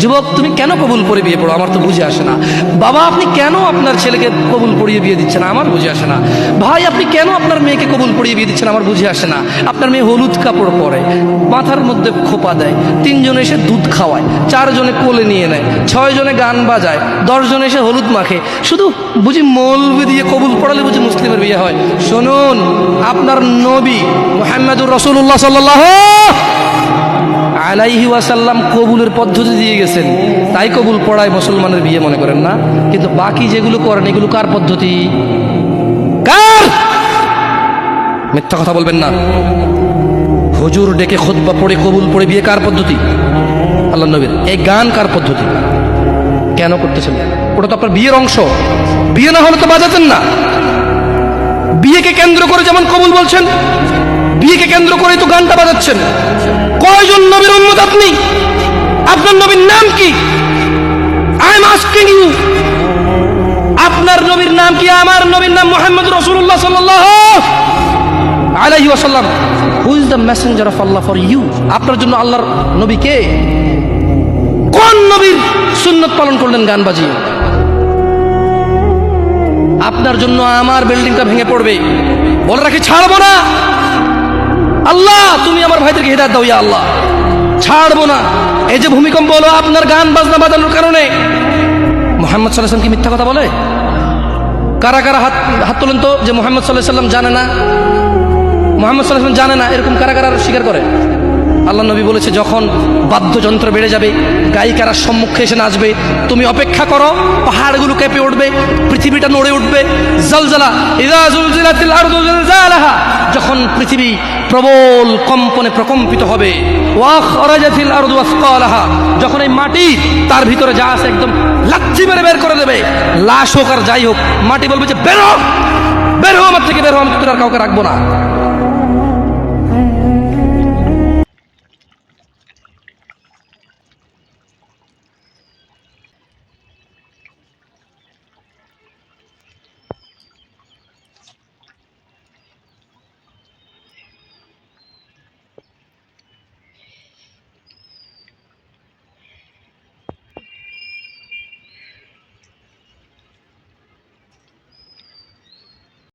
যুবক তুমি কেন কবুল পড়ে বিয়ে পড়ো, আমার তো বুঝে আসে না। বাবা আপনি কেন আপনার ছেলেকে কবুল পড়িয়ে বিয়ে দিচ্ছেন, আমার বুঝে আসে না। ভাই আপনি কেন আপনার মেয়েকে কবুল পড়িয়ে বিয়ে দিচ্ছেন, আমার বুঝে আসে না। আপনার মেয়ে হলুদ কাপড় পরে, মাথার মধ্যে খোপা দেয়, 3 জনে এসে দুধ খাওয়ায়, 4 জনে কোলে নিয়ে নেয়, 6 জনে গান বাজায়, 10 জনে এসে হলুদ মাখে, শুধু বুঝি মৌলবি দিয়ে কবুল পড়ালে বুঝি মুসলিমের বিয়ে হয়। শুনুন, আপনার নবী মুহাম্মদুর রাসূলুল্লাহ সাল্লাল্লাহু আলাইহি ওয়াসাল্লাম কবুলের পদ্ধতি দিয়ে গেছেন, তাই কবুল পড়ায় মুসলমানের বিয়ে মনে করেন না। কিন্তু বাকি যেগুলো করেন এগুলো কার পদ্ধতি? কার? মিথ্যা কথা বলবেন না। হুজুর ডেকে খুতবা পড়ে কবুল পড়ে বিয়ে কার পদ্ধতি? আল্লাহ নবীর। এই গান কার পদ্ধতি? কেন করতেছেন? ওটা তো আপনার বিয়ের অংশ, বিয়ে না হলে তো বাজাতেন না। বিয়েকে কেন্দ্র করে যেমন কবুল বলছেন, বিয়েকে কেন্দ্র করে তো গানটা বাজাচ্ছেন। কয়জন নবীর উম্মত আপনি? আপনার নবীর নাম কি? আই এম আস্কিং ইউ, আপনার নবীর নাম কি? আমার নবীর নাম মুহাম্মদুর রাসূলুল্লাহ সাল্লাল্লাহু আলাইহি ওয়াসাল্লাম। Who is the messenger of Allah for you? আপনার জন্য আল্লাহর নবী কে? কোন নবীর সুন্নত পালন করলেন গান বাজিয়ে? আপনার জন্য আমার বিল্ডিংটা ভেঙে পড়বে, বলে রাখি ছাড়বো না। আল্লাহ তুমি আমার ভাইদেরকে হিদায়াত দাও, ইয়া আল্লাহ, ছাড়বো না। এই যে ভূমিকম্প হলো আপনার গান বাজনা বাজানোর কারণে। মুহাম্মদ সাল্লাল্লাহু আলাইহি ওয়াসাল্লাম কি মিথ্যা কথা বলে? কারা কারা হাত তোলেন তো যে মুহাম্মদ সাল্লাল্লাহু আলাইহি ওয়াসাল্লাম জানে না, মুহাম্মদ সাল্লাল্লাহু আলাইহি ওয়াসাল্লাম জানে না, এরকম কারা কারা স্বীকার করে? আল্লাহ নবী বলেছে যখন বাদ্যযন্ত্র বেড়ে যাবে, গায়িকারা সম্মুখে এসে নাচবে, তুমি অপেক্ষা করো, পাহাড়গুলো কেঁপে উঠবে, পৃথিবীটা নড়ে উঠবে। জালজালা ইযা জুলজিলাতিল আরদু জিলজালাহা, যখন পৃথিবী প্রবল কম্পনে প্রকম্পিত হবে। ওয়া খরাজাতিল আরদু আসকালাহা, যখন এই মাটি তার ভিতরে যা আছে একদম লাথি মেরে বের করে দেবে, লাশ হোক আর যাই হোক, মাটি বলবে যে বের হও, বের হও আমার থেকে, বের হও, আমি তোর আর কাউকে রাখবো না।